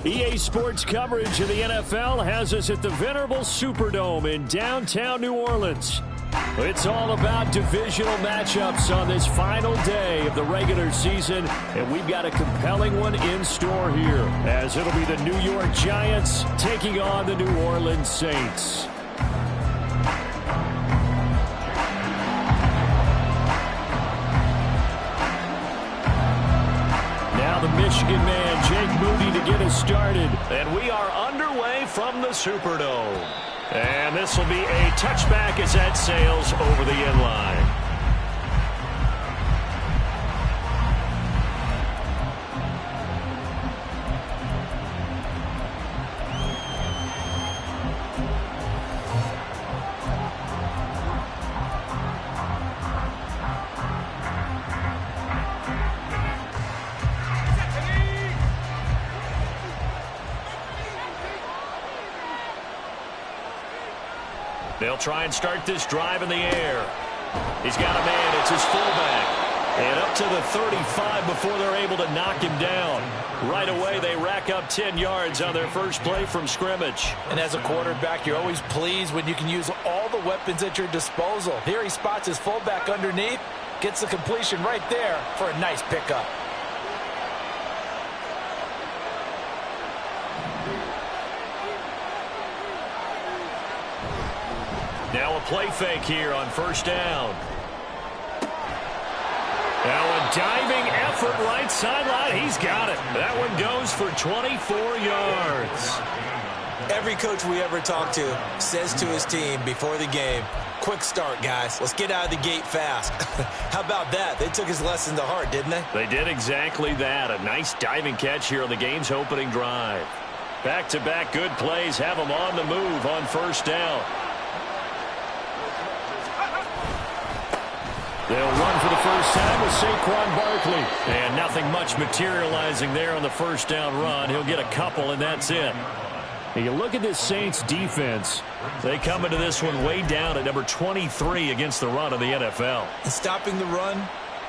EA Sports coverage of the NFL has us at the venerable Superdome in downtown New Orleans. It's all about divisional matchups on this final day of the regular season, and we've got a compelling one in store here, as it'll be the New York Giants taking on the New Orleans Saints. Now the Michigan man, Jake Moody, to get us started. And we are underway from the Superdome. And this will be a touchback as that sails over the end line. They'll try and start this drive in the air. He's got a man. It's his fullback. And up to the 35 before they're able to knock him down. Right away, they rack up 10 yards on their first play from scrimmage. And as a quarterback, you're always pleased when you can use all the weapons at your disposal. Here he spots his fullback underneath, gets the completion right there for a nice pickup. Now a play fake here on first down. Now a diving effort right sideline. He's got it. That one goes for 24 yards. Every coach we ever talk to says to his team before the game, quick start, guys. Let's get out of the gate fast. How about that? They took his lesson to heart, didn't they? They did exactly that. A nice diving catch here on the game's opening drive. Back-to-back good plays have them on the move on first down. They'll run for the first time with Saquon Barkley. And nothing much materializing there on the first down run. He'll get a couple, and that's it. And you look at this Saints defense. They come into this one way down at number 23 against the run of the NFL. And stopping the run,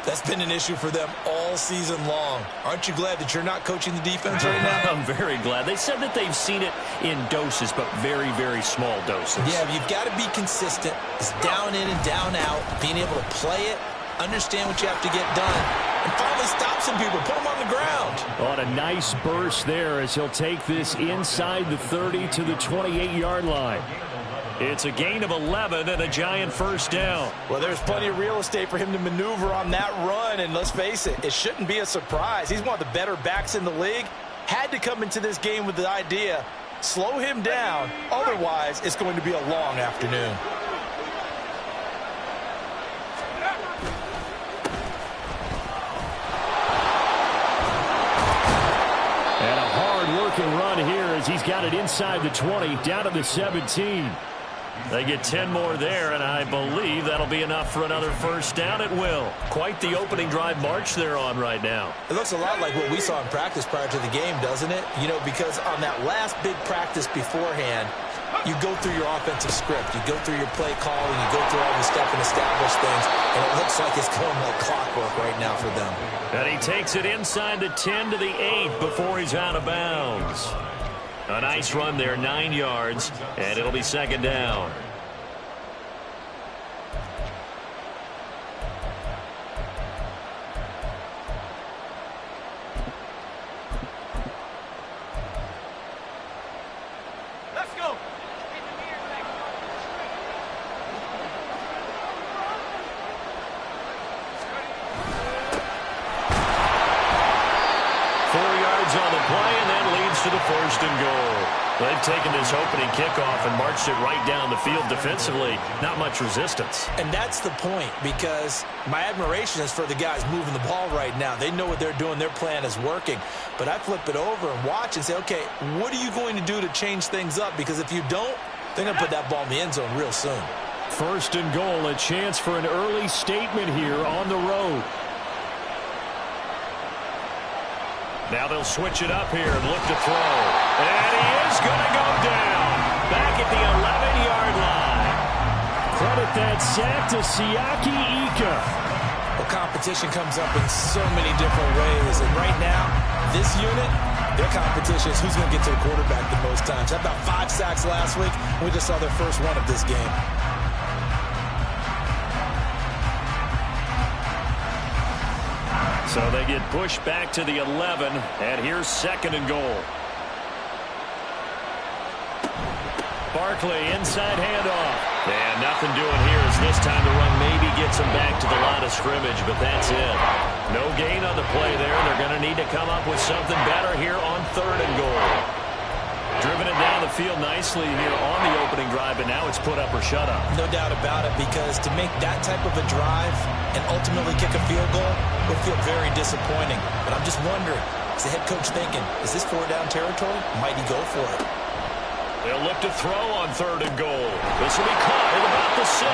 that's been an issue for them all season long. Aren't you glad that you're not coaching the defense right now? I'm very glad. They said that they've seen it in doses, but very, very small doses. Yeah, you've got to be consistent. It's down in and down out, being able to play it, understand what you have to get done, and finally stop some people, put them on the ground. On a nice burst there as he'll take this inside the 30 to the 28-yard line. It's a gain of 11 and a Giant first down. Well, there's plenty of real estate for him to maneuver on that run, and let's face it, it shouldn't be a surprise. He's one of the better backs in the league. Had to come into this game with the idea, slow him down, otherwise it's going to be a long afternoon. And a hard-working run here as he's got it inside the 20, down to the 17. They get 10 more there, and I believe that'll be enough for another first down. It will. Quite the opening drive march they're on right now. It looks a lot like what we saw in practice prior to the game, doesn't it? You know, because on that last big practice beforehand, you go through your offensive script. You go through your play calling. You go through all the step and establish things, and it looks like it's going like clockwork right now for them. And he takes it inside the 10 to the 8 before he's out of bounds. A nice run there, 9 yards, and it'll be second down. Let's go. 4 yards on the play, and that leads to the first and goal. They've taken this opening kickoff and marched it right down the field defensively. Not much resistance. And that's the point, because my admiration is for the guys moving the ball right now. They know what they're doing. Their plan is working. But I flip it over and watch and say, okay, what are you going to do to change things up? Because if you don't, they're going to put that ball in the end zone real soon. First and goal, a chance for an early statement here on the road. Now they'll switch it up here and look to throw. And he is going to go down. Back at the 11-yard line. Credit that sack to Siaki Ika. Well, competition comes up in so many different ways. And right now, this unit, their competition is who's going to get to the quarterback the most times. Had about 5 sacks last week. We just saw their first one of this game. So they get pushed back to the 11, and here's 2nd and goal. Barkley, inside handoff. And nothing doing here as this time the run maybe gets them back to the line of scrimmage, but that's it. No gain on the play there. They're going to need to come up with something better here on 3rd and goal. Driven it down the field nicely here on the opening drive, but now it's put up or shut up. No doubt about it, because to make that type of a drive and ultimately kick a field goal would feel very disappointing. But I'm just wondering, is the head coach thinking, is this 4-down territory? Might he go for it? They'll look to throw on 3rd and goal. This will be caught at about the 6.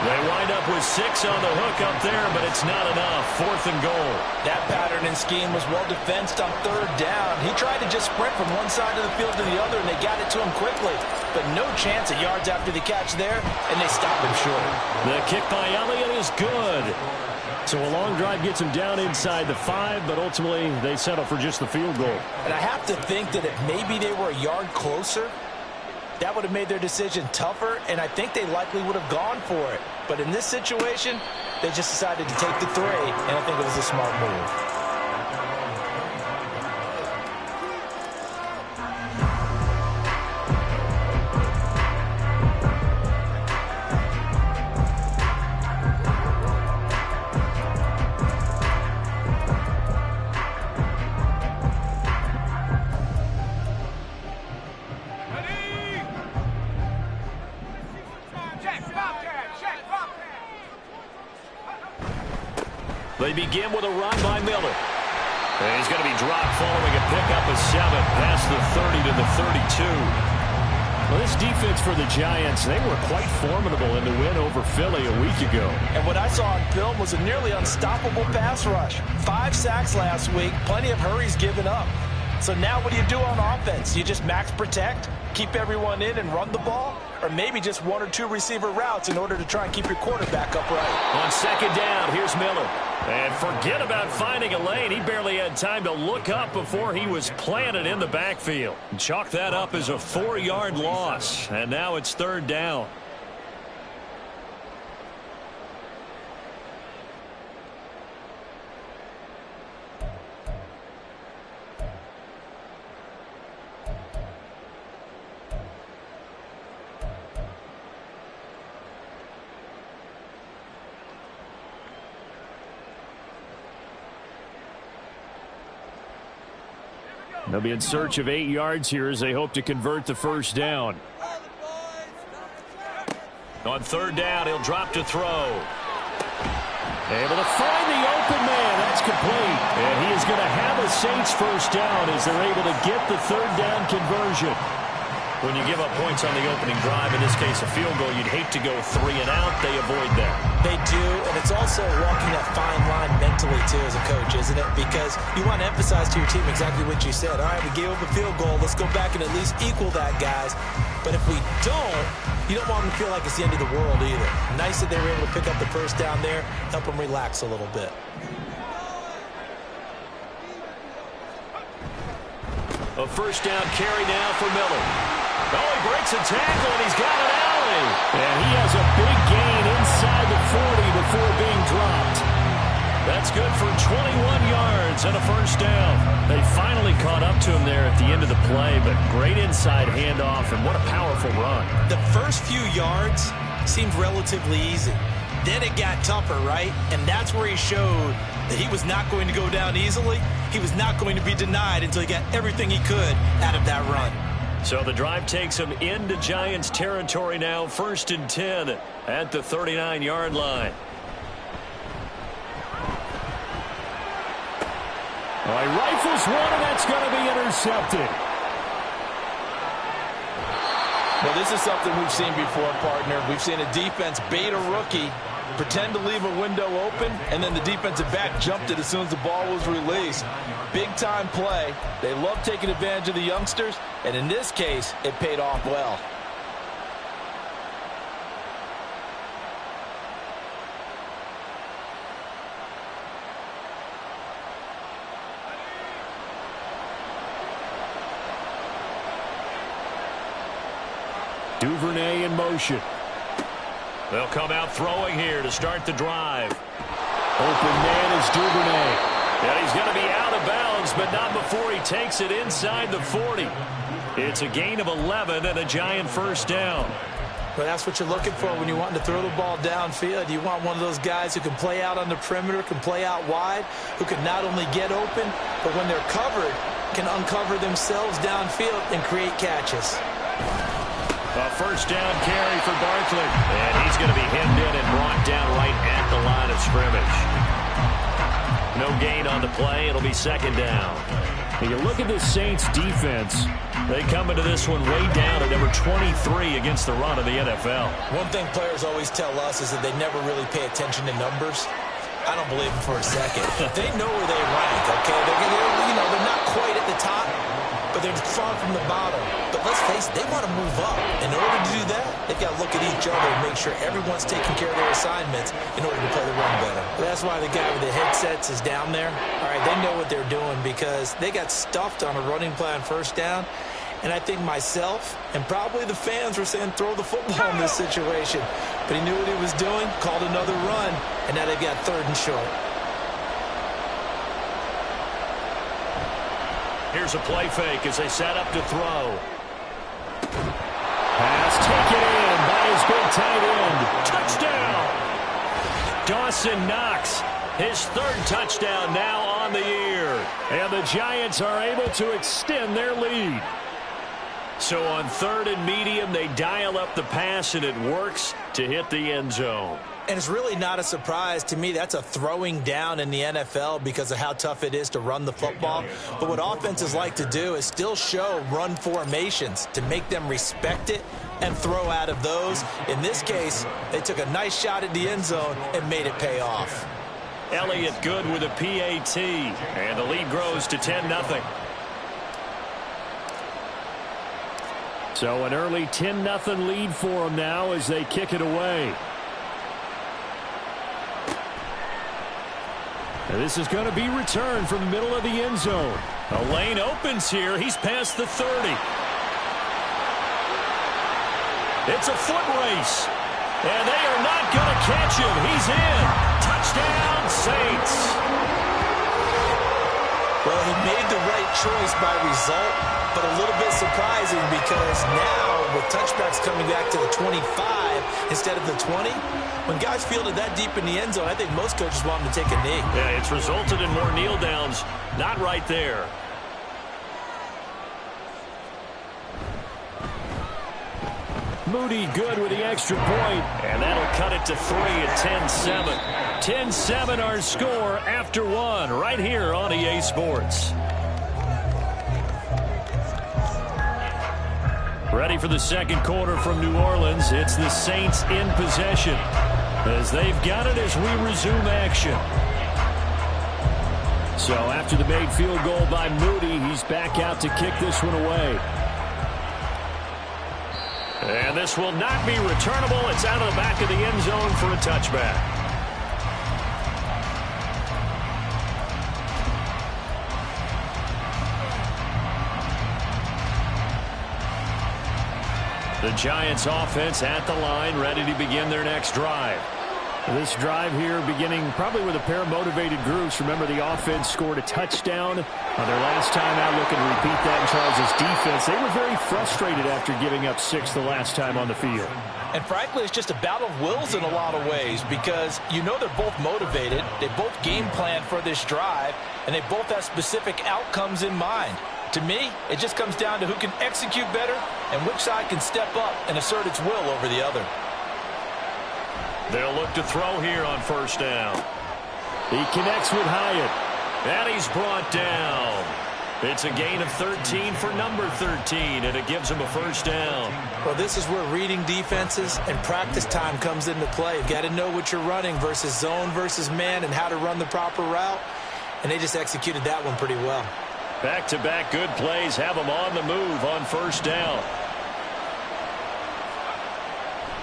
They wind up with 6 on the hook up there, but it's not enough. 4th and goal. That pattern and scheme was well defensed on 3rd down. He tried to just sprint from one side of the field to the other, and they got it to him quickly. But no chance of yards after the catch there, and they stopped him short. The kick by Elliott is good. So a long drive gets him down inside the 5, but ultimately they settle for just the field goal. And I have to think that if maybe they were a yard closer, that would have made their decision tougher, and I think they likely would have gone for it. But in this situation, they just decided to take the 3, and I think it was a smart move. They begin with a run by Miller. And he's going to be dropped following a pickup of 7 past the 30 to the 32. Well, this defense for the Giants, they were quite formidable in the win over Philly a week ago. And what I saw on film was a nearly unstoppable pass rush. 5 sacks last week, plenty of hurries given up. So now what do you do on offense? You just max protect, keep everyone in and run the ball? Or maybe just 1 or 2 receiver routes in order to try and keep your quarterback upright. On 2nd down, here's Miller. And forget about finding a lane. He barely had time to look up before he was planted in the backfield. Chalk that up as a 4-yard loss. And now it's 3rd down. They'll be in search of 8 yards here as they hope to convert the 1st down. On 3rd down, he'll drop to throw. Able to find the open man. That's complete. And he is going to have a Saints 1st down as they're able to get the 3rd down conversion. When you give up points on the opening drive, in this case a field goal, you'd hate to go 3 and out. They avoid that. They do, and it's also walking that fine line mentally, too, as a coach, isn't it? Because you want to emphasize to your team exactly what you said. All right, we gave up a field goal. Let's go back and at least equal that, guys. But if we don't, you don't want them to feel like it's the end of the world either. Nice that they were able to pick up the 1st down there, help them relax a little bit. A 1st down carry now for Miller. Oh, he breaks a tackle, and he's got an alley. And he has a big gain inside the 40 before being dropped. That's good for 21 yards and a 1st down. They finally caught up to him there at the end of the play, but great inside handoff, and what a powerful run. The first few yards seemed relatively easy. Then it got tougher, right? And that's where he showed that he was not going to go down easily. He was not going to be denied until he got everything he could out of that run. So the drive takes him into Giants territory now, 1st and 10 at the 39-yard line. All right, rifles one, and that's going to be intercepted. Well, this is something we've seen before, partner. We've seen a defense bait a rookie, pretend to leave a window open, and then the defensive back jumped it as soon as the ball was released. Big-time play. They love taking advantage of the youngsters, and in this case, it paid off well. Duvernay in motion. They'll come out throwing here to start the drive. Open man is Duvernay. And he's going to be out of bounds, but not before he takes it inside the 40. It's a gain of 11 and a Giant first down. Well, that's what you're looking for when you're wanting to throw the ball downfield. You want one of those guys who can play out on the perimeter, can play out wide, who can not only get open, but when they're covered, can uncover themselves downfield and create catches. A first down carry for Barkley. And he's going to be hemmed in and brought down right at the line of scrimmage. No gain on the play. It'll be second down. And you look at this Saints defense. They come into this one way down at number 23 against the run of the NFL. One thing players always tell us is that they never really pay attention to numbers. I don't believe them for a second. They know where they rank, okay? They're not quite at the top, but they're far from the bottom. But let's face it, they want to move up. In order to do that, they've got to look at each other and make sure everyone's taking care of their assignments in order to play the run better. That's why the guy with the headsets is down there. All right, they know what they're doing because they got stuffed on a running play on first down. And I think myself and probably the fans were saying throw the football in this situation. But he knew what he was doing, called another run, and now they've got third and short. Here's a play fake as they set up to throw. Pass taken in by his big tight end. Touchdown! Dawson Knox, his third touchdown now on the year. And the Giants are able to extend their lead. So on third and medium, they dial up the pass, and it works to hit the end zone. And it's really not a surprise to me. That's a throwing down in the NFL because of how tough it is to run the football. But what offenses like to do is still show run formations to make them respect it and throw out of those. In this case, they took a nice shot at the end zone and made it pay off. Elliott good with a PAT, and the lead grows to 10-0. So an early 10-0 lead for them now as they kick it away. And this is going to be returned from the middle of the end zone. A lane opens here. He's past the 30. It's a foot race. And they are not going to catch him. He's in. Touchdown, Saints. Well, he made the right choice by result, but a little bit surprising because now with touchbacks coming back to the 25 instead of the 20, when guys field it that deep in the end zone, I think most coaches want them to take a knee. Yeah, it's resulted in more kneel downs. Not right there. Moody good with the extra point. And that'll cut it to 3 at 10-7. 10-7 our score after one right here on EA Sports. Ready for the second quarter from New Orleans. It's the Saints in possession as they've got it as we resume action. So after the made field goal by Moody, he's back out to kick this one away. And this will not be returnable. It's out of the back of the end zone for a touchback. The Giants offense at the line, ready to begin their next drive. This drive here beginning probably with a pair of motivated groups. Remember, the offense scored a touchdown on their last time out, looking to repeat that in Charles' defense. They were very frustrated after giving up 6 the last time on the field. And frankly, it's just a battle of wills in a lot of ways because you know they're both motivated. They both game plan for this drive, and they both have specific outcomes in mind. To me, it just comes down to who can execute better and which side can step up and assert its will over the other. They'll look to throw here on first down. He connects with Hyatt. And he's brought down. It's a gain of 13 for number 13, and it gives him a first down. Well, this is where reading defenses and practice time comes into play. You've got to know what you're running versus zone versus man and how to run the proper route. And they just executed that one pretty well. Back-to-back good plays have them on the move on first down.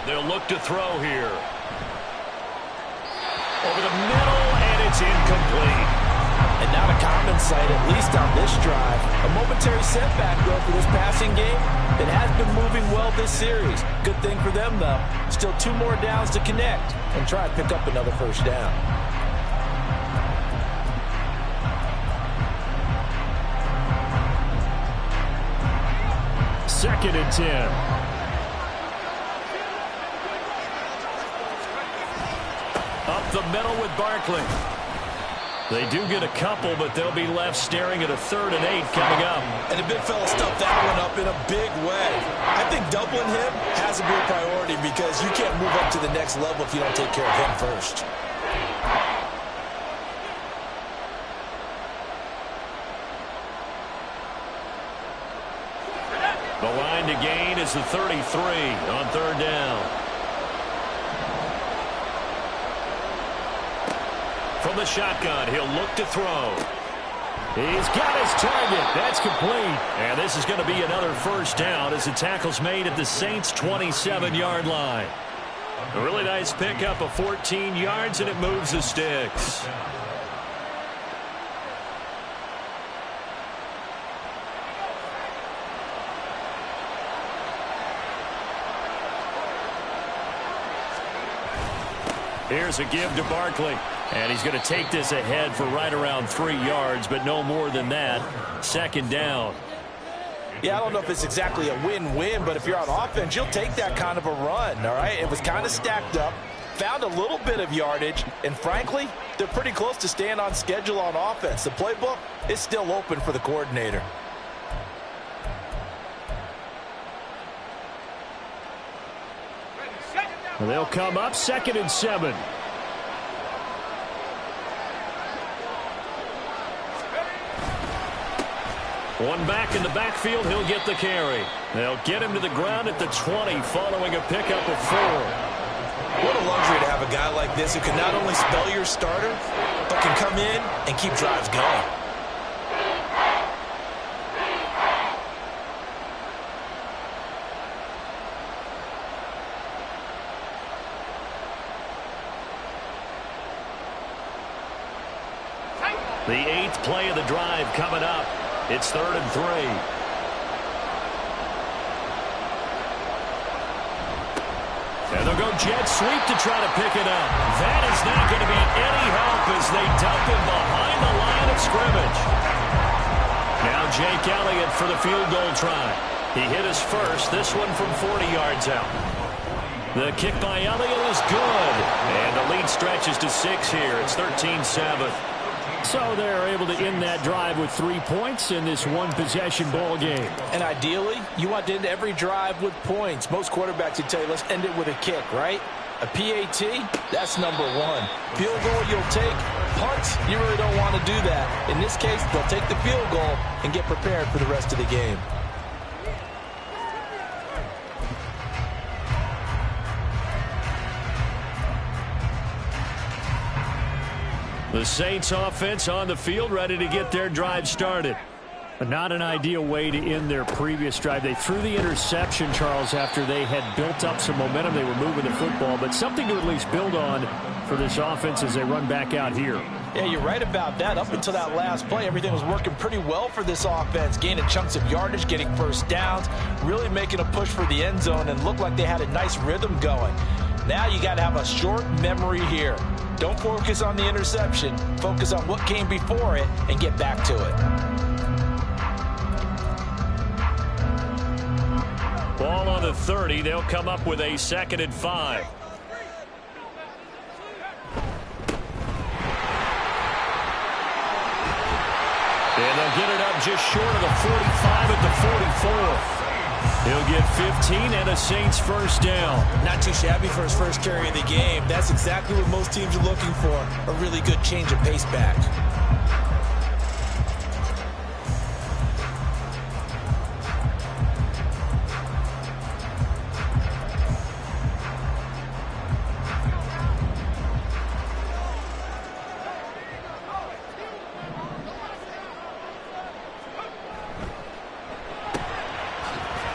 They'll look to throw here. Over the middle, and it's incomplete. And not a common sight, at least on this drive. A momentary setback, though, for this passing game. It has been moving well this series. Good thing for them, though. Still 2 more downs to connect and try and pick up another first down. Second and 10. Up the middle with Barkley. They do get a couple, but they'll be left staring at a 3rd and 8 coming up. And the big fella stuffed that one up in a big way. I think doubling him has to be a priority because you can't move up to the next level if you don't take care of him first. The line to gain is the 33 on 3rd down. From the shotgun, he'll look to throw. He's got his target. That's complete. And this is going to be another first down as the tackle's made at the Saints' 27-yard line. A really nice pickup of 14 yards, and it moves the sticks. Here's a give to Barkley. And he's going to take this ahead for right around 3 yards, but no more than that. 2nd down. Yeah, I don't know if it's exactly a win-win, but if you're on offense, you'll take that kind of a run, all right? It was kind of stacked up, found a little bit of yardage, and frankly, they're pretty close to staying on schedule on offense. The playbook is still open for the coordinator. They'll come up 2nd and 7. One back in the backfield, he'll get the carry. They'll get him to the ground at the 20 following a pickup of 4. What a luxury to have a guy like this who can not only spell your starter, but can come in and keep drives going. The 8th play of the drive coming up. It's 3rd and 3. And they'll go jet sweep to try to pick it up. That is not going to be any help as they dump him behind the line of scrimmage. Now Jake Elliott for the field goal try. He hit his first, this one from 40 yards out. The kick by Elliott is good. And the lead stretches to 6 here. It's 13-7. So they're able to end that drive with 3 points in this one-possession ball game. And ideally, you want to end every drive with points. Most quarterbacks would tell you, let's end it with a kick, right? A PAT, that's number 1. Field goal you'll take. Punts, you really don't want to do that. In this case, they'll take the field goal and get prepared for the rest of the game. The Saints offense on the field ready to get their drive started. But not an ideal way to end their previous drive. They threw the interception, Charles, after they had built up some momentum. They were moving the football, but something to at least build on for this offense as they run back out here. Yeah, you're right about that. Up until that last play, everything was working pretty well for this offense, gaining chunks of yardage, getting first downs, really making a push for the end zone, and looked like they had a nice rhythm going. Now you got to have a short memory here. Don't focus on the interception. Focus on what came before it and get back to it. Ball on the 30. They'll come up with a 2nd and 5. And they'll get it up just short of the 45 at the 44. He'll get 15 and a Saints first down. Not too shabby for his first carry of the game. That's exactly what most teams are looking for. A really good change of pace back.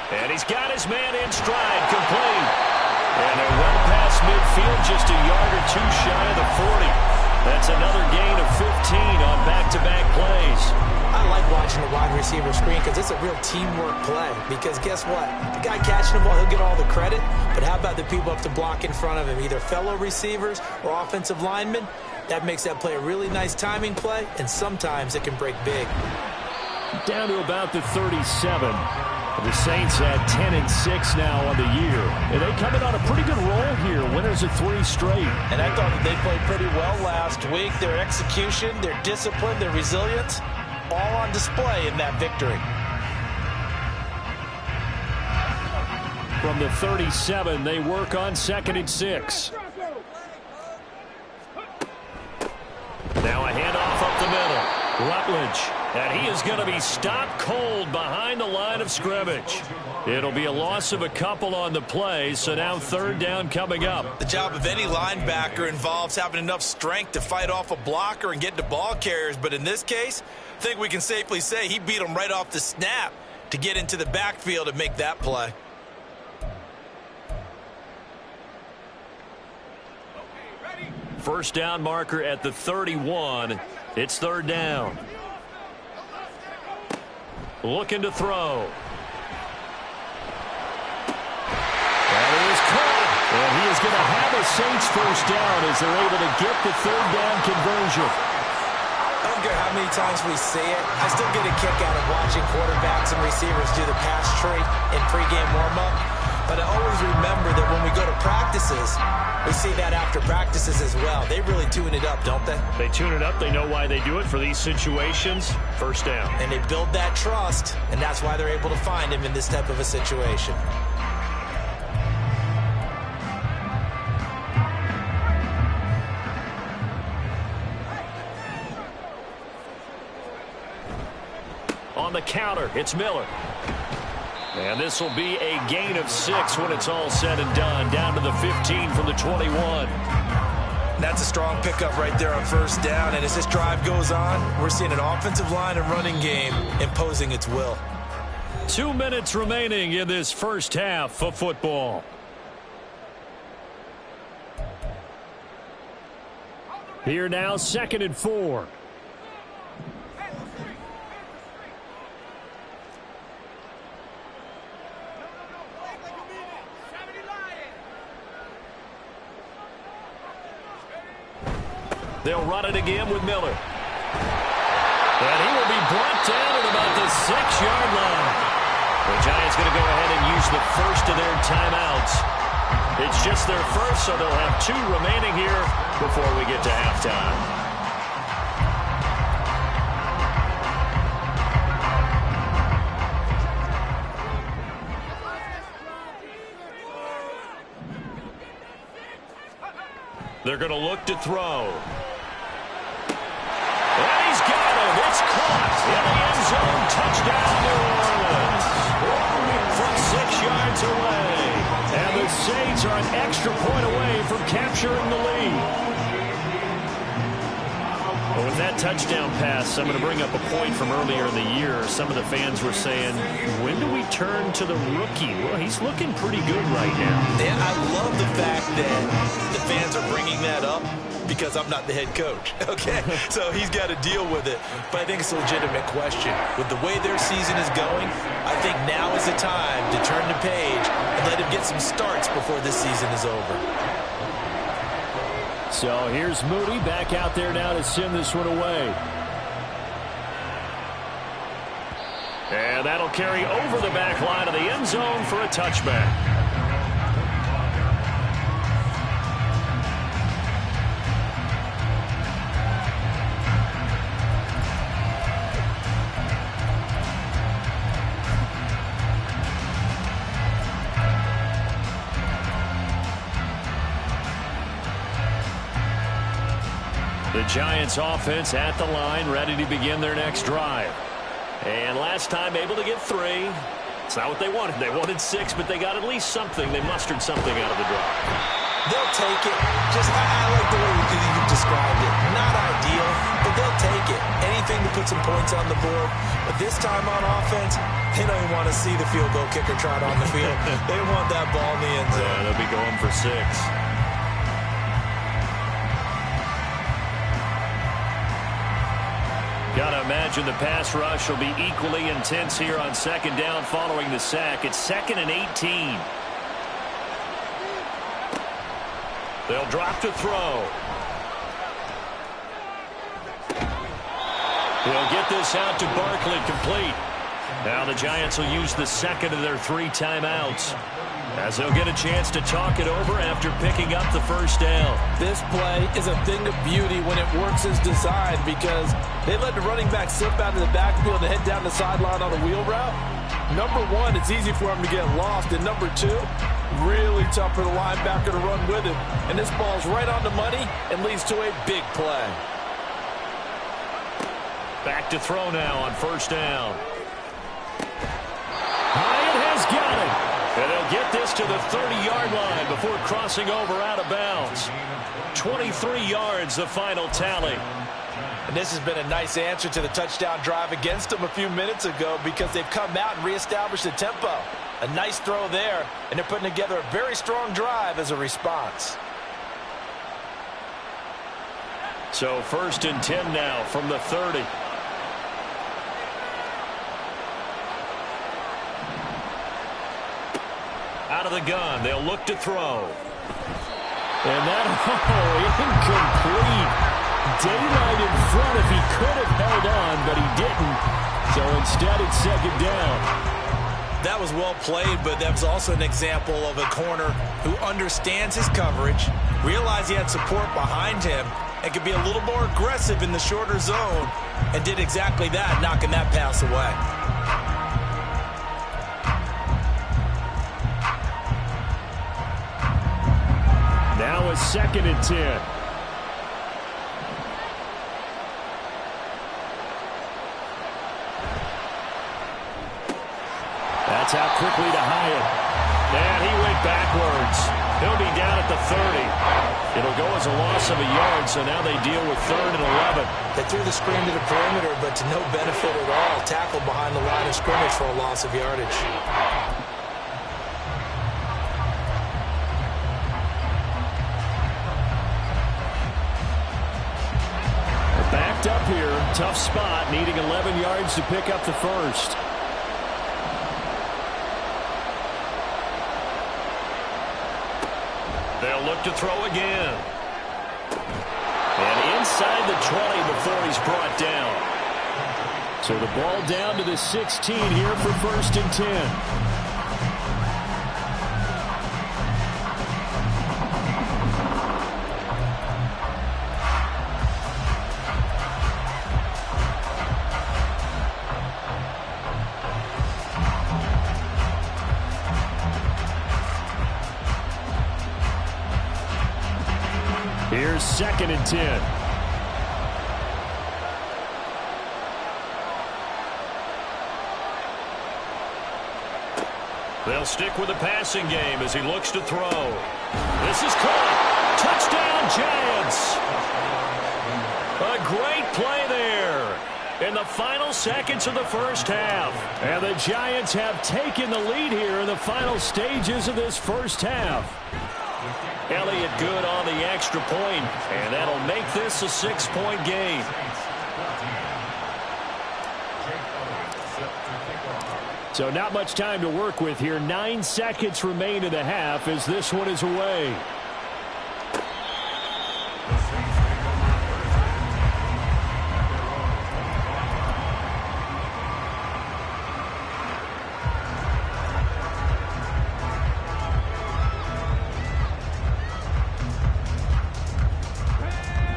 And he's got his man in stride, complete. And they're well past midfield, just a yard or two shy of the 40. That's another gain of 15 on back-to-back plays. I like watching the wide receiver screen because it's a real teamwork play. Because guess what? The guy catching the ball, he'll get all the credit. But how about the people up to block in front of him, either fellow receivers or offensive linemen? That makes that play a really nice timing play, and sometimes it can break big. Down to about the 37. The Saints at 10-6 now on the year. And they come in on a pretty good roll here. Winners of 3 straight. And I thought that they played pretty well last week. Their execution, their discipline, their resilience, all on display in that victory. From the 37, they work on 2nd and 6. Now a handoff up the middle. Rutledge. And he is going to be stopped cold behind the line of scrimmage. It'll be a loss of a couple on the play, so now 3rd down coming up. The job of any linebacker involves having enough strength to fight off a blocker and get to ball carriers. But in this case, I think we can safely say he beat him right off the snap to get into the backfield and make that play. First down marker at the 31. It's 3rd down. Looking to throw. That is caught. And he is going to have a Saints first down as they're able to get the 3rd down conversion. I don't care how many times we see it. I still get a kick out of watching quarterbacks and receivers do the pass tree in pregame warm-up. But I always remember that when we go to practices, we see that after practices as well. They really tune it up, don't they? They tune it up. They know why they do it for these situations. First down. And they build that trust, and that's why they're able to find him in this type of a situation. On the counter, it's Miller. And this will be a gain of 6 when it's all said and done. Down to the 15 from the 21. That's a strong pickup right there on first down. And as this drive goes on, we're seeing an offensive line and running game imposing its will. 2 minutes remaining in this first half of football. Here now, 2nd and 4. They'll run it again with Miller. And he will be brought down at about the 6-yard line. The Giants going to go ahead and use the first of their timeouts. It's just their first, so they'll have 2 remaining here before we get to halftime. They're going to look to throw. And he's got him. It's caught in the end zone. Touchdown, New Orleans. From 6 yards away. And the Saints are an extra point away from capturing the lead. Well, with that touchdown pass, I'm going to bring up a point from earlier in the year. Some of the fans were saying, when do we turn to the rookie? Well, he's looking pretty good right now. Yeah, I love the fact that the fans are bringing that up because I'm not the head coach, okay? So he's got to deal with it. But I think it's a legitimate question. With the way their season is going, I think now is the time to turn the page and let him get some starts before this season is over. So here's Moody back out there now to send this one away. And that'll carry over the back line of the end zone for a touchback. The Giants offense at the line, ready to begin their next drive. And last time able to get 3. It's not what they wanted. They wanted 6, but they got at least something. They mustered something out of the drive. They'll take it. I like the way you've described it. Not ideal, but they'll take it. Anything to put some points on the board. But this time on offense, they don't even want to see the field goal kicker trot on the field. They want that ball in the end zone. Yeah, they'll be going for 6. imagine the pass rush will be equally intense here on second down following the sack. It's 2nd and 18. They'll drop to throw. He'll get this out to Barkley, complete. Now the Giants will use the second of their 3 timeouts, as they'll get a chance to talk it over after picking up the first down. This play is a thing of beauty when it works as designed, because they let the running back slip out of the backfield and head down the sideline on a wheel route. Number one, it's easy for him to get lost. And number two, really tough for the linebacker to run with him. And this ball's right on the money and leads to a big play. Back to throw now on first down. Hyatt has got it. And they'll get this to the 30-yard line before crossing over out of bounds. 23 yards, the final tally. And this has been a nice answer to the touchdown drive against them a few minutes ago, because they've come out and reestablished the tempo. A nice throw there, and they're putting together a very strong drive as a response. So 1st and 10 now from the 30. Out of the gun, they'll look to throw. And that, incomplete. Daylight in front if he could have held on, but he didn't. So instead, it's second down. That was well played, but that was also an example of a corner who understands his coverage, realized he had support behind him, and could be a little more aggressive in the shorter zone, and did exactly that, knocking that pass away. Now a 2nd and 10. That's out quickly to Hyatt. And he went backwards. He'll be down at the 30. It'll go as a loss of a yard, so now they deal with 3rd and 11. They threw the screen to the perimeter, but to no benefit at all. Tackled behind the line of scrimmage for a loss of yardage. Backed up here. Tough spot, needing 11 yards to pick up the first. They'll look to throw again. And inside the 20 before he's brought down. So the ball down to the 16 here for 1st and 10. Here's 2nd and 10. They'll stick with the passing game as he looks to throw. This is caught. Touchdown, Giants. A great play there in the final seconds of the first half. And the Giants have taken the lead here in the final stages of this first half. Elliott good on the extra point, and that'll make this a 6-point game. So not much time to work with here. 9 seconds remain in the half as this one is away.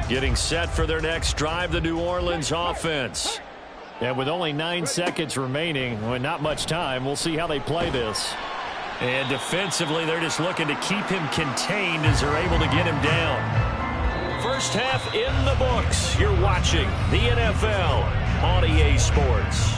Getting set for their next drive, the New Orleans offense. And with only 9 seconds remaining, well, not much time, we'll see how they play this. And defensively, they're just looking to keep him contained as they're able to get him down. First half in the books. You're watching the NFL on EA Sports.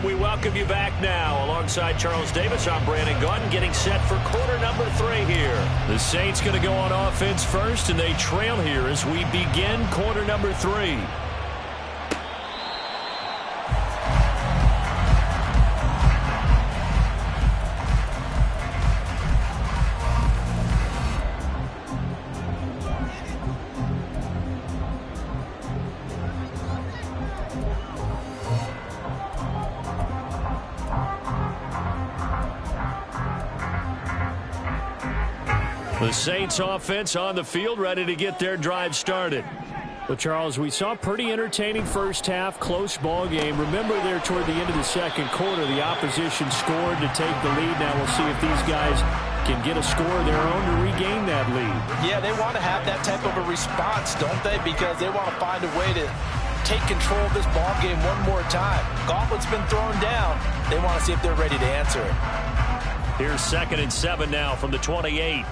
We welcome you back now. Alongside Charles Davis, I'm Brandon Gaudin, getting set for quarter number 3 here. The Saints going to go on offense first, and they trail here as we begin quarter number 3. The Saints offense on the field, ready to get their drive started. Well, Charles, we saw a pretty entertaining first half, close ball game. Remember there toward the end of the second quarter, the opposition scored to take the lead. Now we'll see if these guys can get a score of their own to regain that lead. Yeah, they want to have that type of a response, don't they? Because they want to find a way to take control of this ball game one more time. Gauntlet's been thrown down. They want to see if they're ready to answer it. Here's 2nd and 7 now from the 28.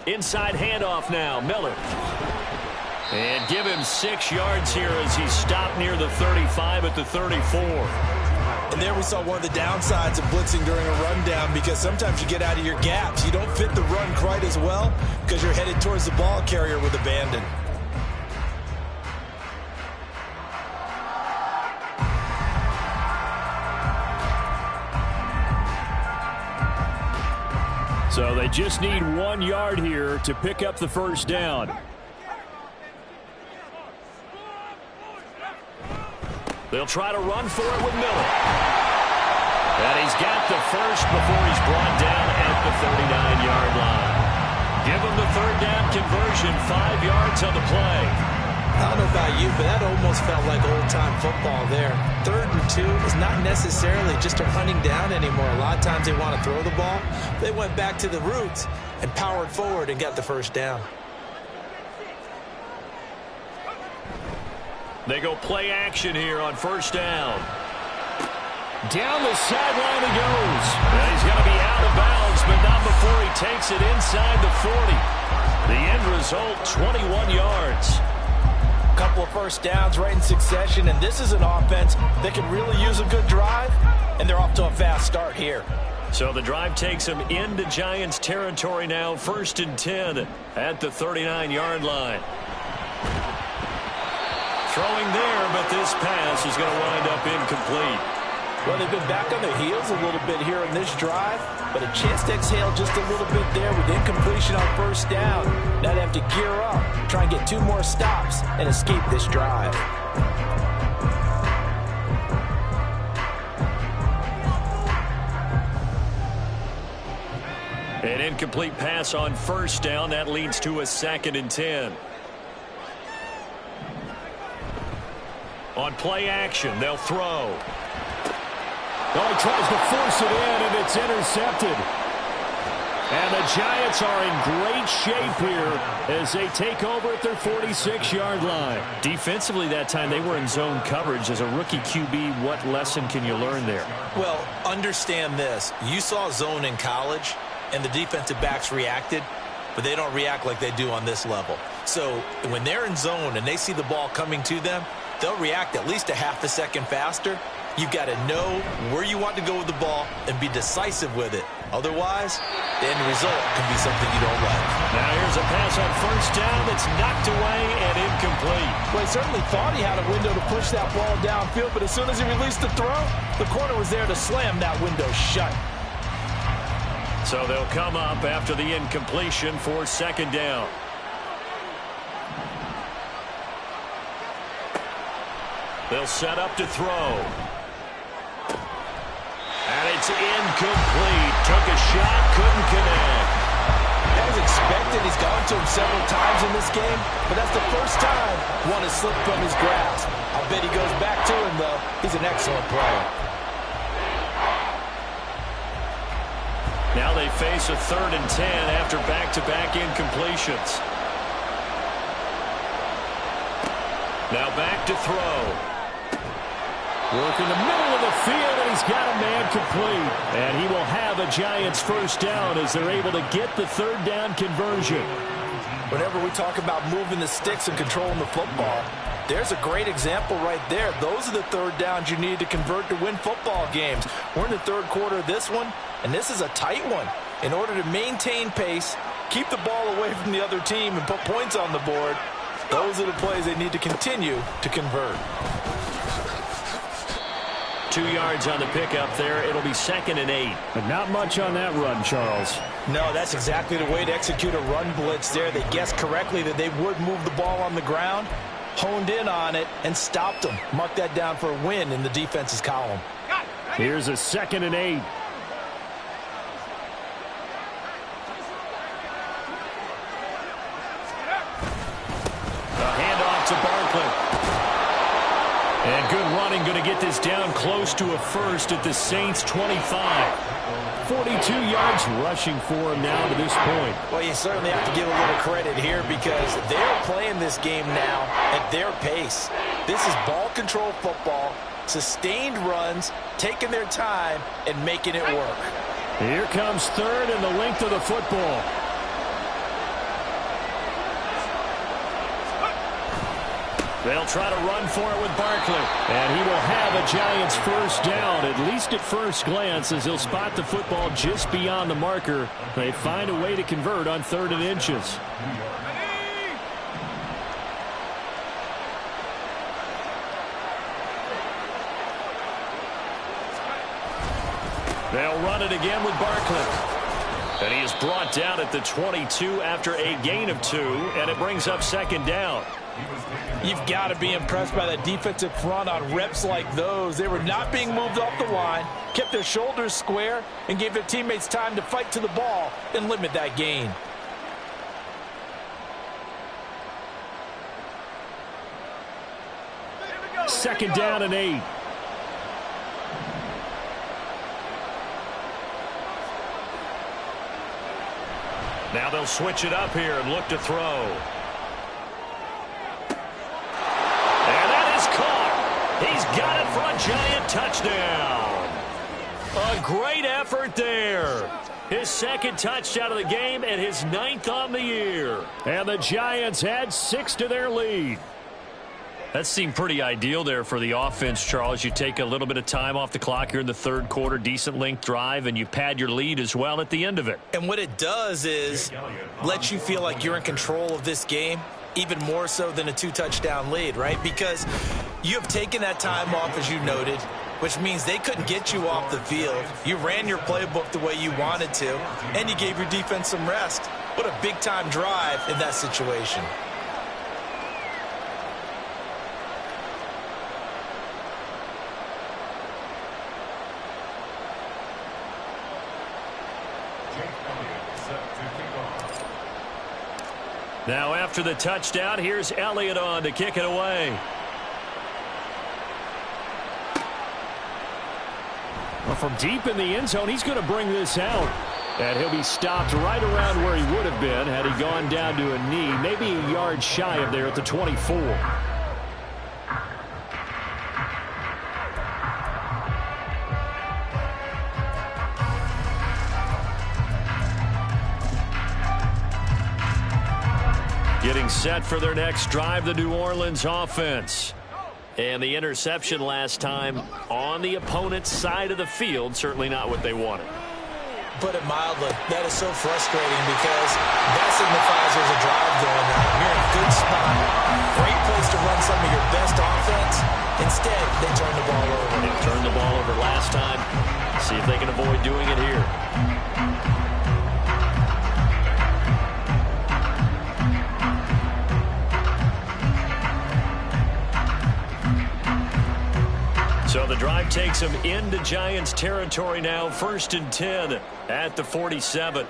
Inside handoff now, Miller. And give him 6 yards here as he's stopped near the 35 at the 34. And there we saw one of the downsides of blitzing during a rundown, because sometimes you get out of your gaps. You don't fit the run quite as well because you're headed towards the ball carrier with abandon. So they just need 1 yard here to pick up the first down. They'll try to run for it with Miller. And he's got the first before he's brought down at the 39-yard line. Give him the 3rd down conversion, 5 yards on the play. I don't know about you, but that almost felt like old-time football there. 3rd and 2 is not necessarily just a hunting down anymore. A lot of times they want to throw the ball. They went back to the roots and powered forward and got the first down. They go play action here on 1st down. Down the sideline he goes. And he's going to be out of bounds, but not before he takes it inside the 40. The end result, 21 yards. Couple of first downs right in succession, and this is an offense that can really use a good drive, and they're off to a fast start here. So the drive takes them into Giants territory now, 1st and 10 at the 39-yard line. Throwing there, but this pass is going to wind up incomplete. Well, they've been back on their heels a little bit here in this drive, but a chance to exhale just a little bit there with incompletion on 1st down. Now they have to gear up, try and get 2 more stops and escape this drive. An incomplete pass on 1st down. That leads to a 2nd and 10. On play action, they'll throw. Oh, he tries to force it in, and it's intercepted. And the Giants are in great shape here as they take over at their 46-yard line. Defensively that time, they were in zone coverage. As a rookie QB, what lesson can you learn there? Well, understand this. You saw zone in college, and the defensive backs reacted, but they don't react like they do on this level. So when they're in zone and they see the ball coming to them, they'll react at least a half a second faster. You've got to know where you want to go with the ball and be decisive with it. Otherwise, the end result can be something you don't like. Now here's a pass on 1st down that's knocked away and incomplete. Well, he certainly thought he had a window to push that ball downfield, but as soon as he released the throw, the corner was there to slam that window shut. So they'll come up after the incompletion for 2nd down. They'll set up to throw. And it's incomplete. Took a shot, couldn't connect. As expected, he's gone to him several times in this game, but that's the first time one has slipped from his grasp. I'll bet he goes back to him, though. He's an excellent player. Now they face a 3rd and 10 after back-to-back incompletions. Now back to throw. Work in the middle of the field, and he's got a man complete. And he will have a Giants 1st down as they're able to get the 3rd down conversion. Whenever we talk about moving the sticks and controlling the football, there's a great example right there. Those are the 3rd downs you need to convert to win football games. We're in the 3rd quarter of this one, and this is a tight one. In order to maintain pace, keep the ball away from the other team, and put points on the board, those are the plays they need to continue to convert. 2 yards on the pickup there. It'll be 2nd and 8. But not much on that run, Charles. No, that's exactly the way to execute a run blitz there. They guessed correctly that they would move the ball on the ground. honed in on it and stopped them. Mark that down for a win in the defense's column. Here's a 2nd and 8. A handoff to Barkley. And good running, going to get this down close to a first at the Saints' 25. 42 yards rushing for him now to this point. Well, you certainly have to give a little credit here because they're playing this game now at their pace. This is ball control football, sustained runs, taking their time, and making it work. Here comes 3rd and the length of the football. They'll try to run for it with Barkley. And he will have a Giants first down, at least at first glance, as he'll spot the football just beyond the marker. They find a way to convert on 3rd and inches. They'll run it again with Barkley. And he is brought down at the 22 after a gain of 2, and it brings up 2nd down. You've got to be impressed by that defensive front on reps like those. They were not being moved off the line, kept their shoulders square, and gave their teammates time to fight to the ball and limit that gain. Second down and 8. Now they'll switch it up here and look to throw. He's got it for a Giant touchdown. A great effort there. His 2nd touchdown of the game and his 9th on the year. And the Giants add 6 to their lead. That seemed pretty ideal there for the offense, Charles. You take a little bit of time off the clock here in the 3rd quarter, decent length drive, and you pad your lead as well at the end of it. And what it does is let you feel like you're in control of this game, even more so than a 2-touchdown lead, right? Because you have taken that time off, as you noted, which means they couldn't get you off the field. You ran your playbook the way you wanted to, and you gave your defense some rest. What a big-time drive in that situation. Now after the touchdown, here's Elliott on to kick it away. Well, from deep in the end zone, he's going to bring this out. And he'll be stopped right around where he would have been had he gone down to a knee, maybe a yard shy of there at the 24. Getting set for their next drive, the New Orleans offense. And the interception last time on the opponent's side of the field, certainly not what they wanted. Put it mildly, that is so frustrating because that signifies there's a drive going on. You're in a good spot. Great place to run some of your best offense. Instead, they turn the ball over. They turned the ball over last time. See if they can avoid doing it here. So the drive takes them into Giants territory now. 1st and 10 at the 47.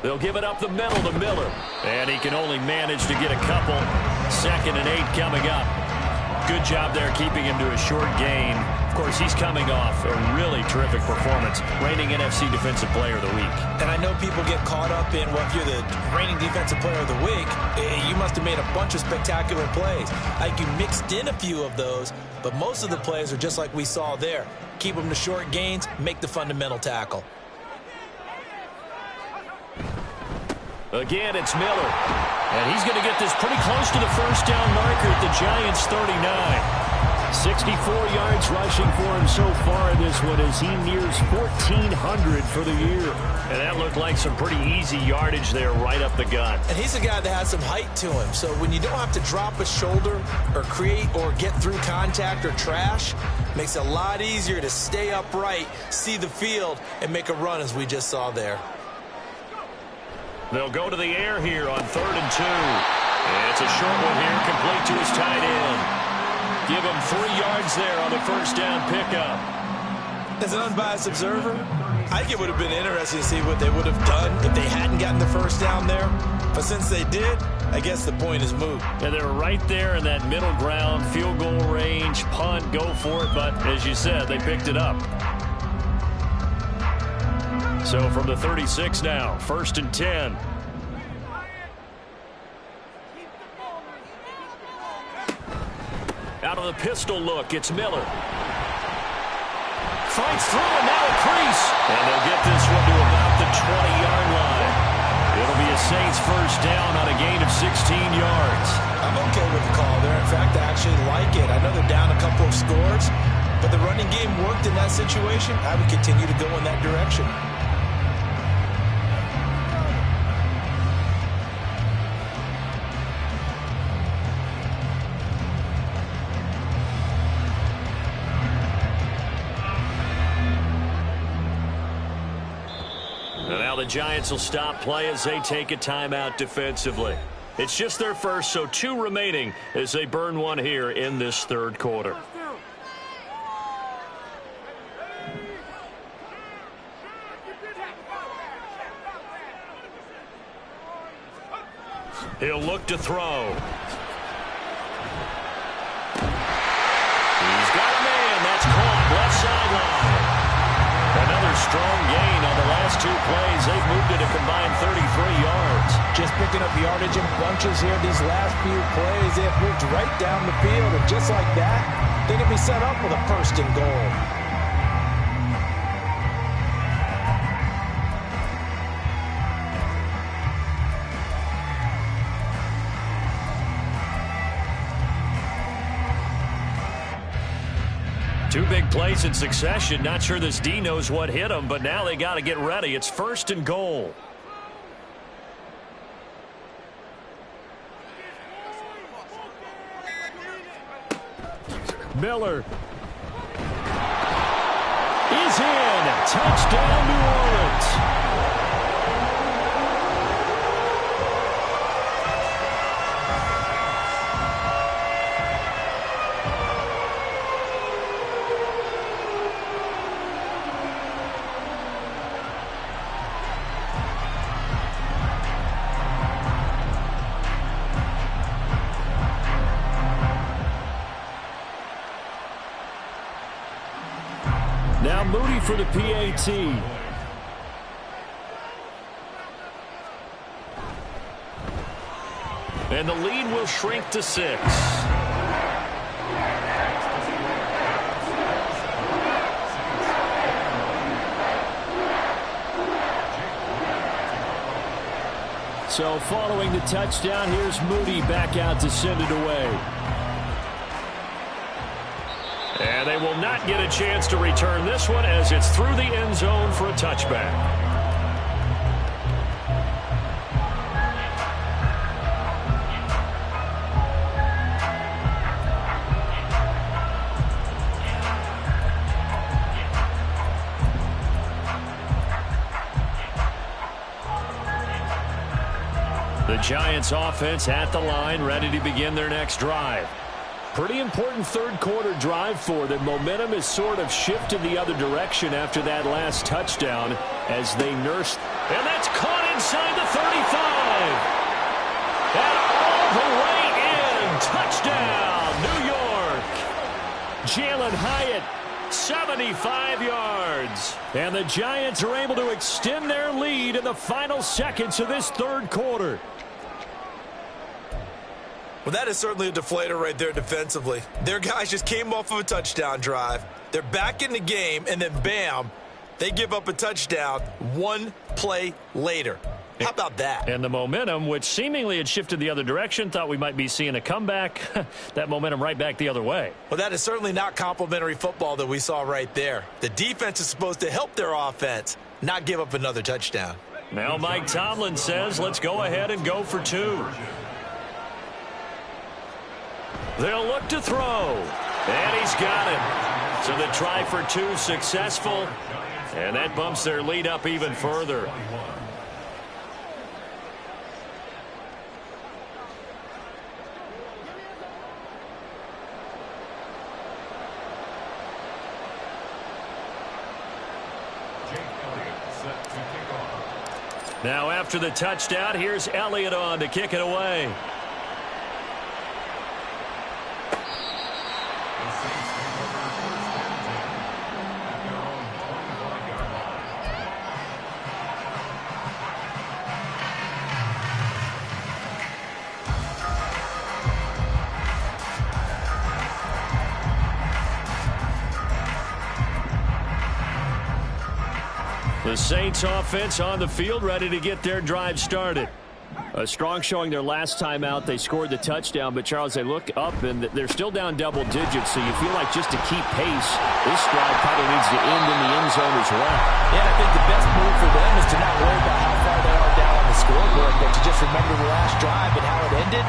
They'll give it up the middle to Miller. And he can only manage to get a couple. 2nd and 8 coming up. Good job there keeping him to a short gain. Of course, he's coming off a really terrific performance. Reigning NFC Defensive Player of the Week. And I know people get caught up in, well, if you're the reigning Defensive Player of the Week, you must have made a bunch of spectacular plays. Like you mixed in a few of those, but most of the plays are just like we saw there. Keep them to short gains, make the fundamental tackle. Again, it's Miller. And he's going to get this pretty close to the first down marker at the Giants' 39. 64 yards rushing for him so far in this one as he nears 1,400 for the year. And that looked like some pretty easy yardage there right up the gut. And he's a guy that has some height to him. So when you don't have to drop a shoulder or create or get through contact or trash, makes it a lot easier to stay upright, see the field, and make a run as we just saw there. They'll go to the air here on 3rd and 2. And it's a short one here, complete to his tight end. Give him 3 yards there on the first down pickup. As an unbiased observer, I think it would have been interesting to see what they would have done if they hadn't gotten the first down there. But since they did, I guess the point is moot. And they're right there in that middle ground, field goal range, punt, go for it. But as you said, they picked it up. So from the 36 now, 1st and 10. Out of the pistol look, it's Miller. Fights through and now a crease. And they'll get this one to about the 20-yard line. It'll be a Saints first down on a gain of 16 yards. I'm okay with the call there. In fact, I actually like it. I know they're down a couple of scores, but the running game worked in that situation. I would continue to go in that direction. The Giants will stop play as they take a timeout defensively. It's just their first, so 2 remaining as they burn one here in this 3rd quarter. He'll look to throw. He's got a man. That's caught left sideline. Another strong gain on the last 2 plays. They've moved it a combined 33 yards. Just picking up yardage in bunches here these last few plays. They have moved right down the field, and just like that, they can be set up with a 1st and goal. Two big plays in succession. Not sure this D knows what hit him, but now they got to get ready. It's 1st and goal. Miller is in. Touchdown, New Orleans. Now Moody for the PAT. And the lead will shrink to 6. So following the touchdown, here's Moody back out to send it away. And they will not get a chance to return this one as it's through the end zone for a touchback. The Giants offense at the line, ready to begin their next drive. Pretty important 3rd quarter drive for them. Momentum has sort of shifted the other direction after that last touchdown as they nurse. And that's caught inside the 35. And all the way in. Touchdown, New York. Jalen Hyatt, 75 yards. And the Giants are able to extend their lead in the final seconds of this 3rd quarter. Well, that is certainly a deflator right there defensively. Their guys just came off of a touchdown drive. They're back in the game, and then bam, they give up a touchdown 1 play later. How about that? And the momentum, which seemingly had shifted the other direction, thought we might be seeing a comeback. That momentum right back the other way. Well, that is certainly not complimentary football that we saw right there. The defense is supposed to help their offense, not give up another touchdown. Now Mike Tomlin says, let's go ahead and go for 2. They'll look to throw. And he's got it. So the try for 2 successful. And that bumps their lead up even further. Now after the touchdown, here's Elliott on to kick it away. The Saints offense on the field, ready to get their drive started. A strong showing their last time out. They scored the touchdown, but Charles, they look up and they're still down double digits, so you feel like just to keep pace, this drive probably needs to end in the end zone as well. Yeah, I think the best move for them is to not worry about how far they are down on the scoreboard, but to just remember the last drive and how it ended.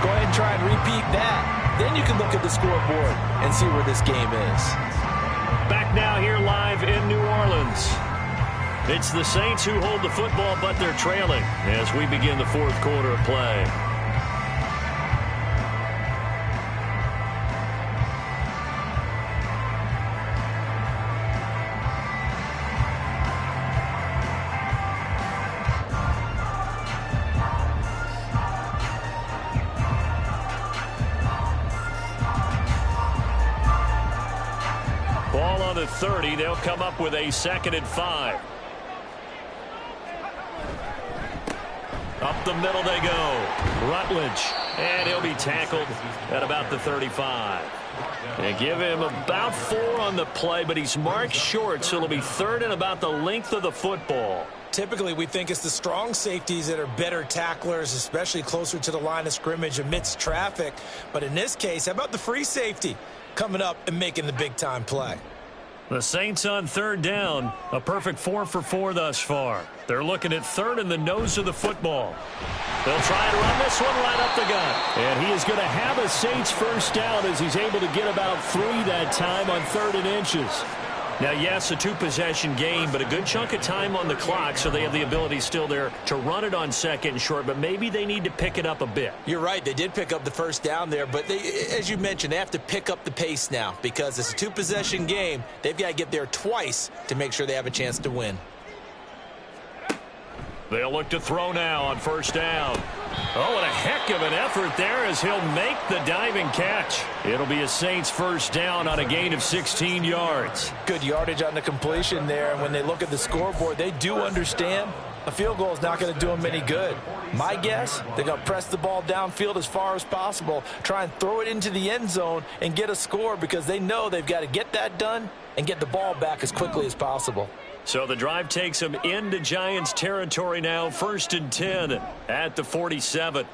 Go ahead and try and repeat that. Then you can look at the scoreboard and see where this game is. Back now here live in New Orleans. It's the Saints who hold the football, but they're trailing as we begin the 4th quarter of play. Ball on the 30. They'll come up with a 2nd and 5. Up the middle they go. Rutledge. And he'll be tackled at about the 35. And give him about 4 on the play, but he's marked short, so it'll be 3rd and about the length of the football. Typically, we think it's the strong safeties that are better tacklers, especially closer to the line of scrimmage amidst traffic. But in this case, how about the free safety coming up and making the big-time play? The Saints on 3rd down. A perfect 4 for 4 thus far. They're looking at 3rd in the nose of the football. They'll try and run this one right up the gut. And he is going to have a Saints first down as he's able to get about 3 that time on 3rd and inches. Now, yes, a 2-possession game, but a good chunk of time on the clock, so they have the ability still there to run it on 2nd and short, but maybe they need to pick it up a bit. You're right. They did pick up the first down there, but they, as you mentioned, they have to pick up the pace now because it's a 2-possession game. They've got to get there twice to make sure they have a chance to win. They'll look to throw now on 1st down. Oh, and a heck of an effort there as he'll make the diving catch. It'll be a Saints first down on a gain of 16 yards. Good yardage on the completion there, and when they look at the scoreboard, they do understand a field goal is not going to do them any good. My guess, they're going to press the ball downfield as far as possible, try and throw it into the end zone and get a score because they know they've got to get that done and get the ball back as quickly as possible. So the drive takes them into Giants territory now, 1st and 10 at the 47.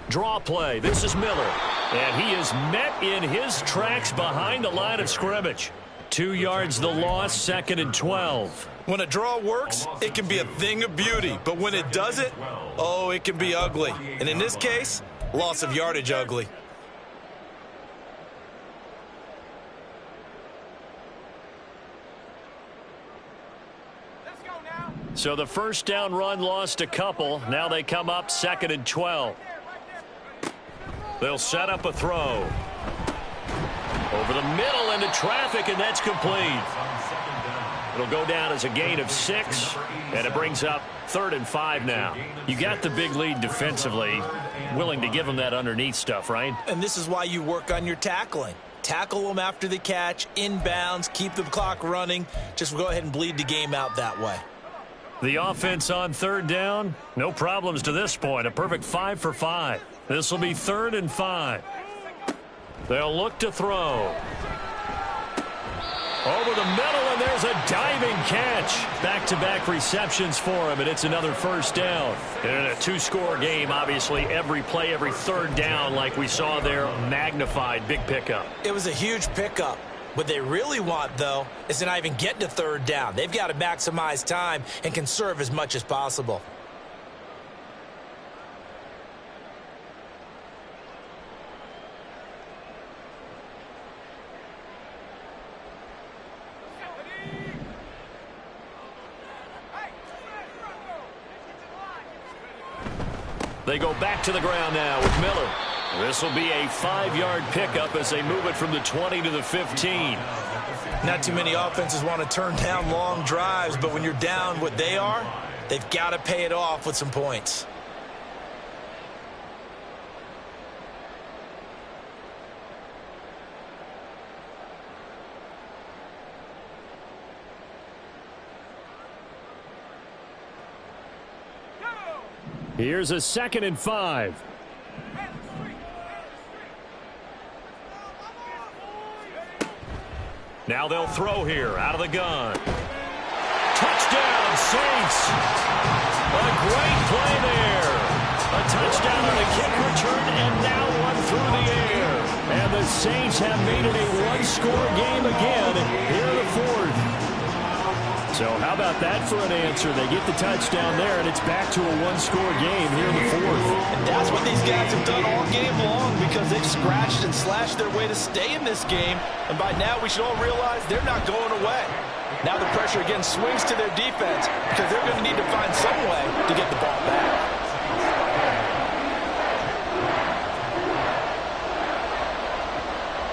Draw play. This is Miller. And he is met in his tracks behind the line of scrimmage. 2 yards the loss, 2nd and 12. When a draw works, it can be a thing of beauty. But when it doesn't, oh, it can be ugly. And in this case, loss of yardage ugly. So the first down run lost a couple. Now they come up 2nd and 12. They'll set up a throw. Over the middle into traffic, and that's complete. It'll go down as a gain of 6, and it brings up 3rd and 5 now. You got the big lead defensively. Willing to give them that underneath stuff, right? And this is why you work on your tackling. Tackle them after the catch, inbounds, keep the clock running. Just go ahead and bleed the game out that way. The offense on 3rd down, no problems to this point. A perfect 5 for 5. This will be 3rd and 5. They'll look to throw. Over the middle, and there's a diving catch. Back-to-back receptions for him, and it's another first down. And in a two-score game, obviously, every play, every third down, like we saw there, magnified, big pickup. It was a huge pickup. What they really want, though, is to not even get to third down. They've got to maximize time and conserve as much as possible. They go back to the ground now with Miller. This will be a 5-yard pickup as they move it from the 20 to the 15. Not too many offenses want to turn down long drives, but when you're down what they are, they've got to pay it off with some points. Here's a 2nd and 5. Now they'll throw here out of the gun. Touchdown, Saints. A great play there. A touchdown on a kick return, and now one through the air. And the Saints have made it a one-score game again here in the 4th. So how about that for an answer? They get the touchdown there, and it's back to a one-score game here in the 4th. And that's what these guys have done all game long because they've scratched and slashed their way to stay in this game. And by now, we should all realize they're not going away. Now the pressure again swings to their defense because they're going to need to find some way to get the ball back.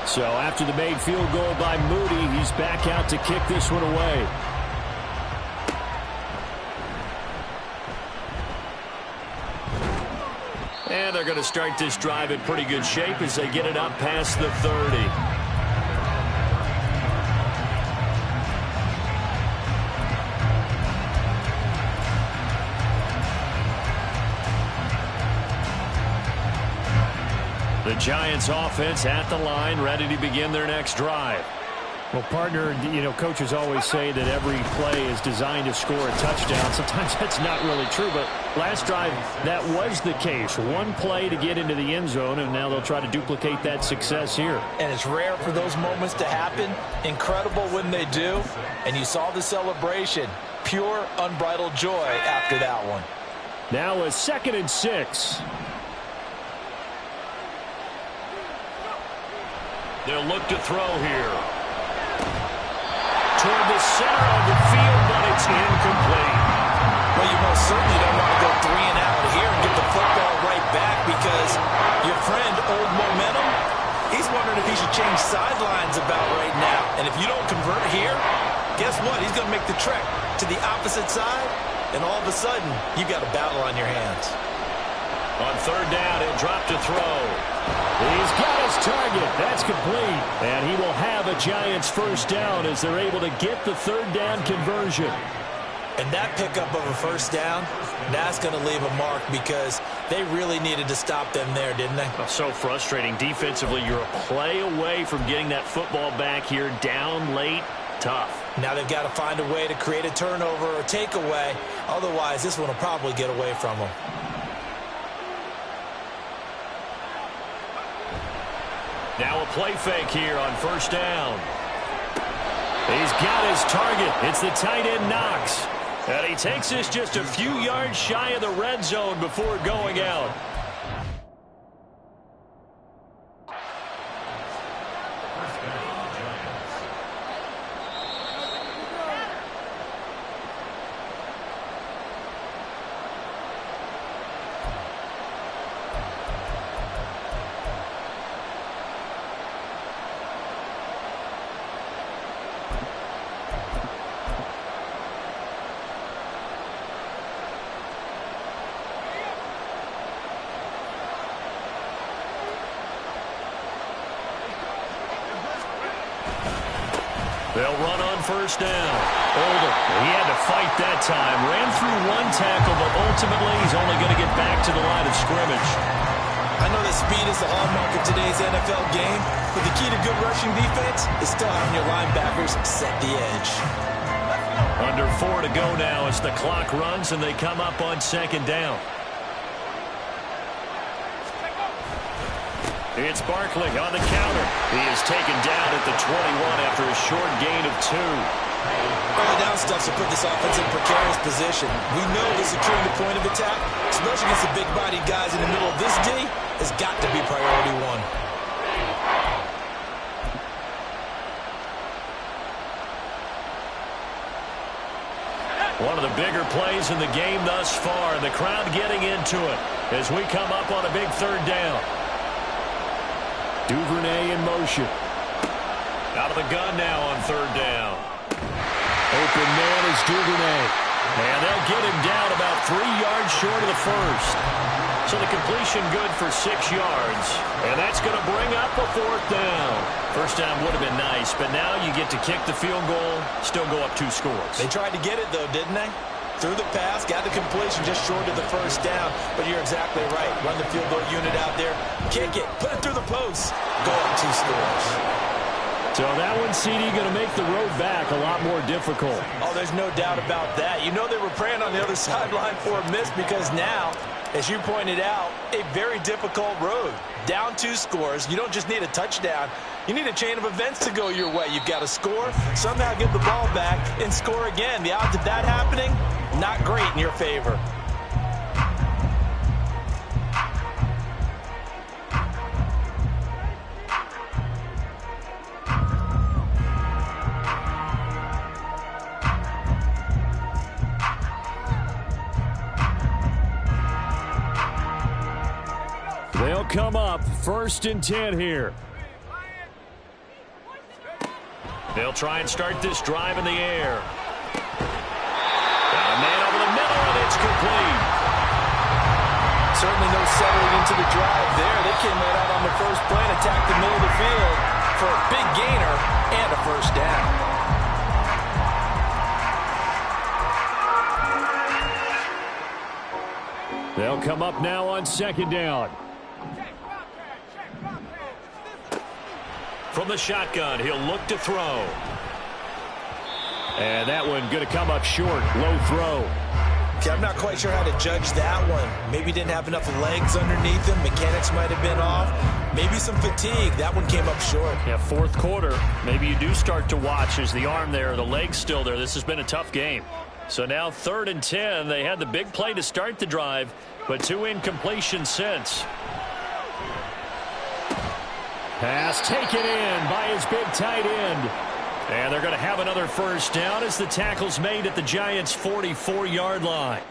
So after the made field goal by Moody, he's back out to kick this one away. And they're going to start this drive in pretty good shape as they get it up past the 30. The Giants offense at the line, ready to begin their next drive. Well, partner, you know, coaches always say that every play is designed to score a touchdown. Sometimes that's not really true, but last drive, that was the case. One play to get into the end zone, and now they'll try to duplicate that success here. And it's rare for those moments to happen. Incredible when they do. And you saw the celebration. Pure, unbridled joy after that one. Now a 2nd and 6. They'll look to throw here. Toward the center of the field, but it's incomplete. Well, you most certainly don't want to go 3 and out here and get the football right back because your friend, Old Momentum, he's wondering if he should change sidelines about right now. And if you don't convert here, guess what? He's going to make the trek to the opposite side, and all of a sudden, you've got a battle on your hands. On 3rd down, he'll drop to throw. He's got his target. That's complete. And he will have a Giants first down as they're able to get the 3rd down conversion. And that pickup of a first down, that's going to leave a mark because they really needed to stop them there, didn't they? So frustrating. Defensively, you're a play away from getting that football back here down late. Tough. Now they've got to find a way to create a turnover or takeaway. Otherwise, this one will probably get away from them. Now a play fake here on 1st down. He's got his target. It's the tight end Knox. And he takes this just a few yards shy of the red zone before going out. They'll run on 1st down. Older, he had to fight that time. Ran through one tackle, but ultimately he's only going to get back to the line of scrimmage. I know that speed is the hallmark of today's NFL game, but the key to good rushing defense is still having your linebackers set the edge. Under 4 to go now as the clock runs and they come up on second down. It's Barkley on the counter. He is taken down at the 21 after a short gain of 2. Early down stuff to put this offense in precarious position. We know that securing the point of attack, especially against the big-bodied guys in the middle of this D, has got to be priority 1. One of the bigger plays in the game thus far, and the crowd getting into it as we come up on a big third down. Duvernay in motion. Out of the gun now on third down. Open man is Duvernay. And they'll get him down about 3 yards short of the first. So the completion good for 6 yards. And that's going to bring up a 4th down. First down would have been nice, but now you get to kick the field goal, still go up 2 scores. They tried to get it, though, didn't they? Threw the pass, got the completion just short of the first down. But you're exactly right. Run the field goal unit out there. Kick it. Put it through the post. Go up 2 scores. So that one, CD, going to make the road back a lot more difficult. Oh, there's no doubt about that. You know they were praying on the other sideline for a miss because now, as you pointed out, a very difficult road. Down 2 scores. You don't just need a touchdown. You need a chain of events to go your way. You've got to score, somehow get the ball back, and score again. The odds of that happening, not great in your favor. They'll come up 1st and 10 here. They'll try and start this drive in the air. Got a man over the middle, and it's complete. Certainly no settling into the drive there. They came right out on the first play and attacked the middle of the field for a big gainer and a first down. They'll come up now on 2nd down. From the shotgun, he'll look to throw. And that one going to come up short. Low throw. Okay, I'm not quite sure how to judge that one. Maybe didn't have enough legs underneath him. Mechanics might have been off. Maybe some fatigue. That one came up short. Yeah, 4th quarter. Maybe you do start to watch as the arm there, the leg's still there. This has been a tough game. So now 3rd and 10. They had the big play to start the drive, but 2 incompletions since. Pass taken in by his big tight end. And they're going to have another first down as the tackle's made at the Giants' 44-yard line.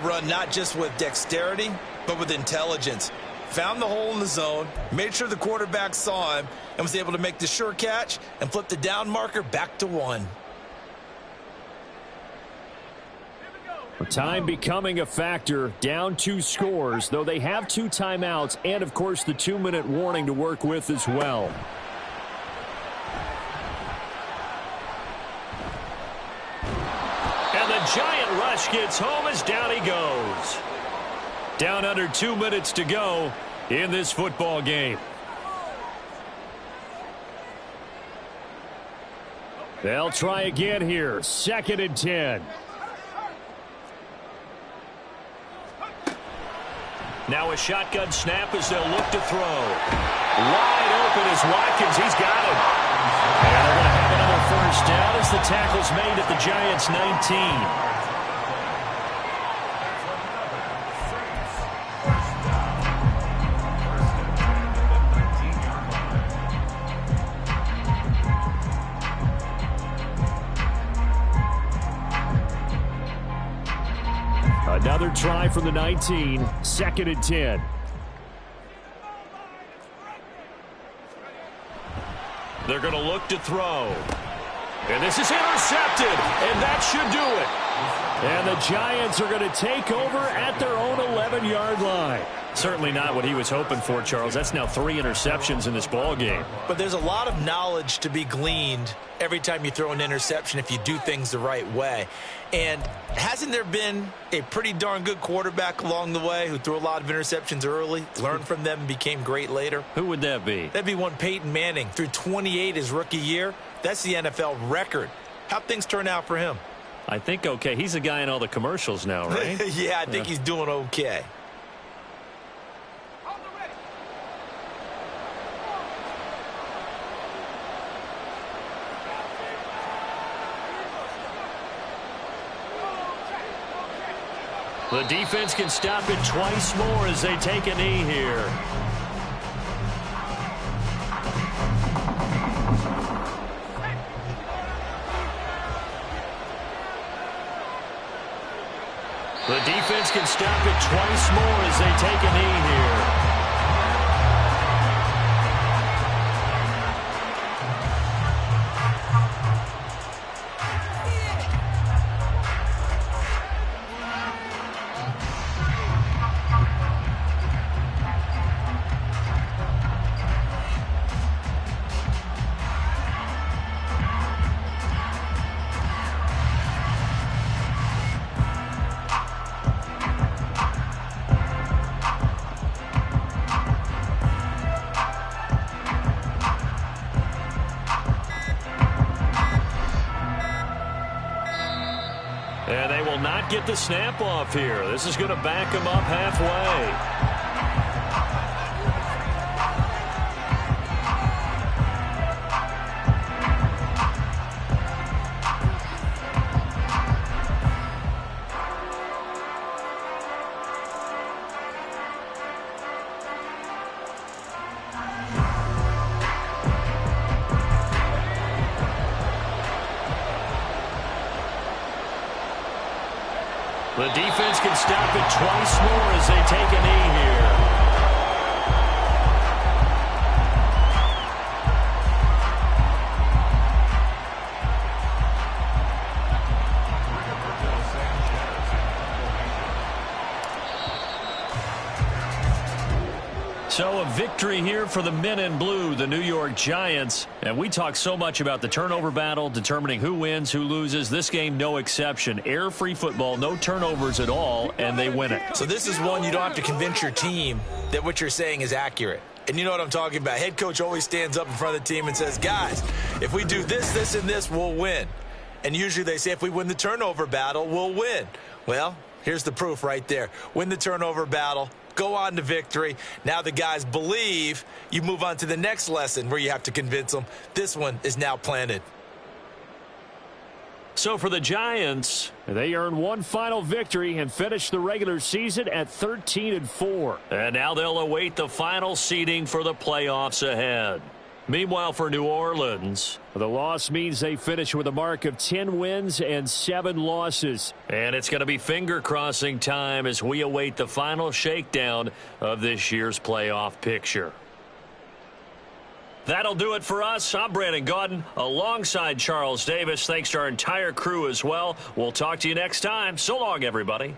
Run not just with dexterity, but with intelligence. Found the hole in the zone, made sure the quarterback saw him, and was able to make the sure catch and flip the down marker back to 1. Time becoming a factor. Down 2 scores, though they have 2 timeouts and, of course, the 2-minute warning to work with as well. Giant rush gets home as down he goes. Down under 2 minutes to go in this football game. They'll try again here. 2nd and 10. Now a shotgun snap as they'll look to throw. Wide open is Watkins. He's got him. And they're going to have another first down as the tackle's made at the Giants' 19. another try from the 19. 2nd and 10. They're going to look to throw. And this is intercepted, and that should do it. And the Giants are going to take over at their own 11-yard line. Certainly not what he was hoping for, Charles. That's now 3 interceptions in this ball game. But there's a lot of knowledge to be gleaned every time you throw an interception if you do things the right way. And hasn't there been a pretty darn good quarterback along the way who threw a lot of interceptions early, learned from them, and became great later? Who would that be? That'd be one Peyton Manning. Threw 28 his rookie year. That's the NFL record. How'd things turn out for him? I think okay. He's the guy in all the commercials now, right? Yeah, I think he's doing okay. The defense can stop it twice more as they take a knee here. The defense can stop it twice more as they take a knee here. And they will not get the snap off here. This is going to back them up halfway. The defense can stop it twice more as they take a knee here. So a victory here for the men in blue, the New York Giants. And we talk so much about the turnover battle, determining who wins, who loses. This game, no exception. Error-free football, no turnovers at all, and they win it. So this is one you don't have to convince your team that what you're saying is accurate. And you know what I'm talking about. Head coach always stands up in front of the team and says, guys, if we do this, this, and this, we'll win. And usually they say if we win the turnover battle, we'll win. Well, here's the proof right there. Win the turnover battle. Go on to victory. Now the guys believe. You move on to the next lesson where you have to convince them. This one is now planted. So for the Giants, they earn one final victory and finish the regular season at 13-4. And now they'll await the final seeding for the playoffs ahead. Meanwhile, for New Orleans, the loss means they finish with a mark of 10 wins and 7 losses. And it's going to be finger-crossing time as we await the final shakedown of this year's playoff picture. That'll do it for us. I'm Brandon Gaudin alongside Charles Davis. Thanks to our entire crew as well. We'll talk to you next time. So long, everybody.